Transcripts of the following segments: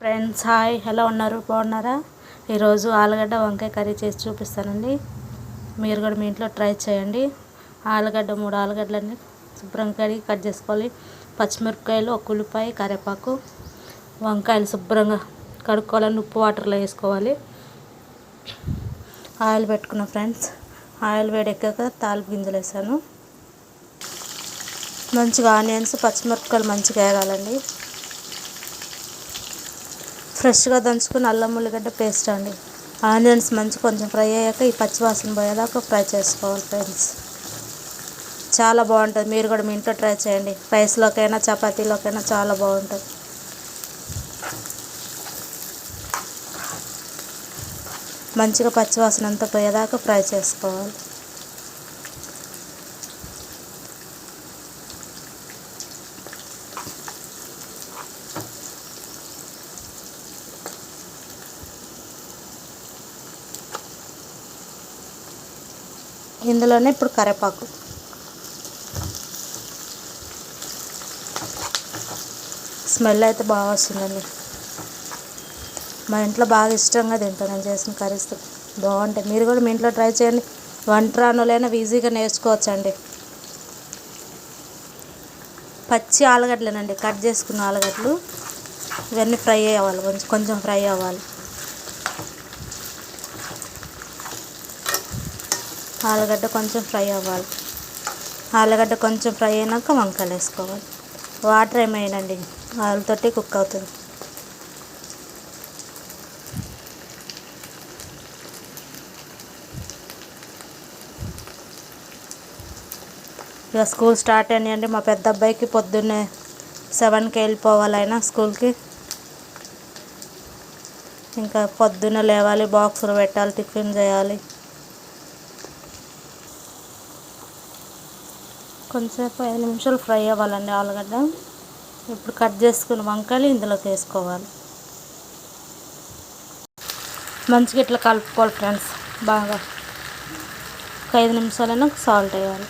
Friends hi, ఎలా ఉన్నారు? బాగున్నారా? ఈరోజు ఆలుగడ్డ వంకాయ కర్రీ చేసి చూపిస్తానండి. మీరు కూడా మీ ఇంట్లో ట్రై చేయండి. ఆలుగడ్డ 3 ఆలుగడ్డలని శుభ్రంగా కడిగి కట్ చేసుకోవాలి. పచ్చిమిరపకాయలు, ఒక ఉల్లిపాయ, కరివేపాకు, వంకాయలు శుభ్రంగా కడుక్కోవాలని ఉప్పు వాటర్లో వేసుకోవాలి. ఆయిల్ పెట్టుకున్న ఫ్రెండ్స్, ఆయిల్ వేడెక్కాక తాలింపు గింజలు వేసాను. మంచిగా ఆనియన్స్, పచ్చిమిరపకాయలు మంచిగా వేగాలండి. ఫ్రెష్గా దంచుకుని అల్లం ఉల్లిగడ్డ పేస్ట్ అండి. ఆనియన్స్ కొంచెం ఫ్రై అయ్యాక ఈ పచ్చివాసన పోయేదాకా ఫ్రై చేసుకోవాలి ఫ్రెండ్స్. చాలా బాగుంటుంది. మీరు కూడా మీ ఇంట్లో ట్రై చేయండి. రైస్లోకైనా చపాతీలోకైనా చాలా బాగుంటుంది. మంచిగా పచ్చివాసన అంతా పోయేదాకా ఫ్రై చేసుకోవాలి. ఇందులోనే ఇప్పుడు కరివేపాకు, స్మెల్ అయితే బాగా వస్తుందండి. మా ఇంట్లో బాగా ఇష్టంగా తింటాను నేను చేసిన కర్రీస్, బాగుంటాయి. మీరు కూడా మీ ఇంట్లో ట్రై చేయండి. వంట రానులైనా ఈజీగా నేర్చుకోవచ్చండి. పచ్చి ఆలుగడ్డలేనండి, కట్ చేసుకున్న ఆలుగడ్డలు. ఇవన్నీ ఫ్రై అవ్వాలి, కొంచెం ఫ్రై అవ్వాలి. ఆలుగడ్డ కొంచెం ఫ్రై అవ్వాలి. ఆలుగడ్డ కొంచెం ఫ్రై అయినాక వంకాయలు వేసుకోవాలి. వాటర్ ఏమైనండి, ఆయిల్తోటి కుక్ అవుతుంది. ఇక స్కూల్ స్టార్ట్ అయినాయండి. మా పెద్ద అబ్బాయికి పొద్దున్నే 7కి వెళ్ళిపోవాలి ఆయన స్కూల్కి. ఇంకా పొద్దున్న లేవాలి, బాక్సులు పెట్టాలి, టిఫిన్ చేయాలి. కొంచెంసేపు 5 నిమిషాలు ఫ్రై అవ్వాలండి ఆలుగడ్డ. ఇప్పుడు కట్ చేసుకున్న వంకాయలు ఇందులోకి వేసుకోవాలి. మంచిగా ఇట్లా కలుపుకోవాలి ఫ్రెండ్స్. బాగా ఒక 5 నిమిషాలైనా సాల్ట్ వేయాలి.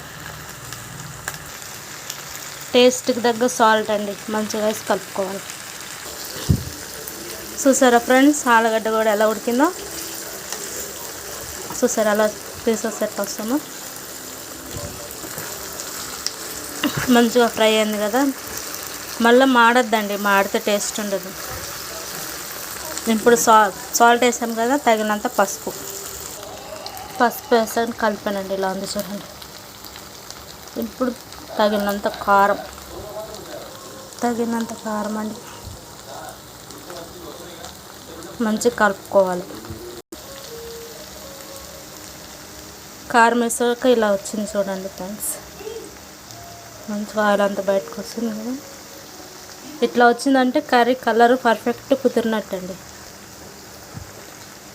టేస్ట్కి తగ్గ సాల్ట్ అండి, మంచిగా వేసి కలుపుకోవాలి. చూసారా ఫ్రెండ్స్, ఆలుగడ్డ కూడా ఎలా ఉడికిందో చూసారా, అలా పీసెస్ ఎట్లా వస్తామో. మంచిగా ఫ్రై అయింది కదా. మళ్ళీ మాడద్దండి, మాడితే టేస్ట్ ఉండదు. ఇప్పుడు సాల్ట్ వేసాం కదా, తగినంత పసుపు వేసాను, కలిపానండి. ఇలా ఉంది చూడండి. ఇప్పుడు తగినంత కారం అండి. మంచిగా కలుపుకోవాలి. కారం వేసాక ఇలా వచ్చింది చూడండి ఫ్రెండ్స్. మంచిగా ఆయిల్ అంతా బయటకు వస్తుంది కదా. ఇట్లా వచ్చిందంటే కర్రీ కలర్ పర్ఫెక్ట్ కుదిరినట్టండి.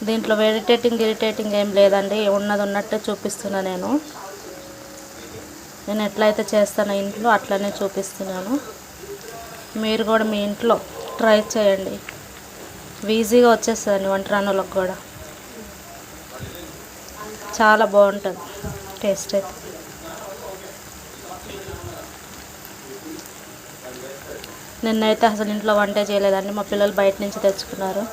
దీంట్లో ఇరిటేటింగ్ ఏం లేదండి, ఉన్నది ఉన్నట్టే చూపిస్తున్నా. నేను ఎట్లయితే చేస్తానో ఇంట్లో అట్లనే చూపిస్తున్నాను. మీరు కూడా మీ ఇంట్లో ట్రై చేయండి. ఈజీగా వచ్చేస్తుందండి వంట రానులకు కూడా. చాలా బాగుంటుంది టేస్ట్ అయితే. నిన్నైతే అసలు ఇంట్లో వంటే చేయలేదండి. మా పిల్లలు బయట నుంచి తెచ్చుకున్నారు.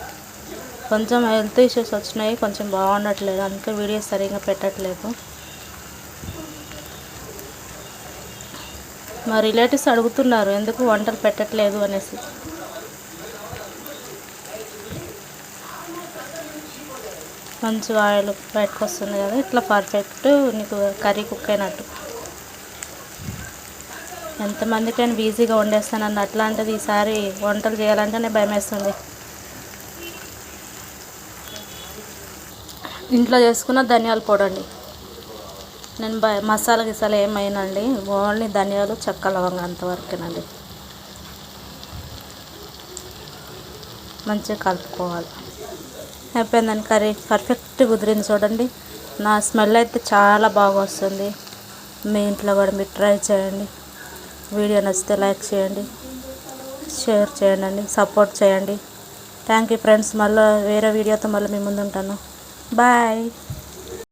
కొంచెం హెల్త్ ఇష్యూస్ వచ్చినాయి, కొంచెం బాగుండట్లేదు, అందుకే వీడియోస్ సరిగ్గా పెట్టట్లేదు. మా రిలేటివ్స్ అడుగుతున్నారు ఎందుకు వంటలు పెట్టట్లేదు అనేసి. మంచిగా ఆయిల్ బయటకు వస్తుంది కదా, ఇట్లా పర్ఫెక్ట్ నీకు కర్రీ కుక్ అయినట్టు. ఎంతమందికైనా ఈజీగా వండేస్తానన్న అట్లాంటిది ఈసారి వంటలు చేయాలంటేనే భయం వేస్తుంది. ఇంట్లో చేసుకున్న ధనియాల పొడి అండి. నేను మసాలా గిసాలా ఏమైనాండి, ఓన్లీ ధనియాలు, చెక్క, లవంగా అంతవరకేనండి. మంచిగా కలుపుకోవాలి. అయిపోయిందని కర్రీ పర్ఫెక్ట్ కుదిరింది చూడండి. నా స్మెల్ అయితే చాలా బాగా వస్తుంది. మీ ఇంట్లో కూడా మీరు ట్రై చేయండి. వీడియో నచ్చితే లైక్ చేయండి, షేర్ చేయండి, సపోర్ట్ చేయండి. Thank you friends. మళ్ళీ వేరే వీడియోతో మళ్ళీ మీ ముందు ఉంటాను. బాయ్.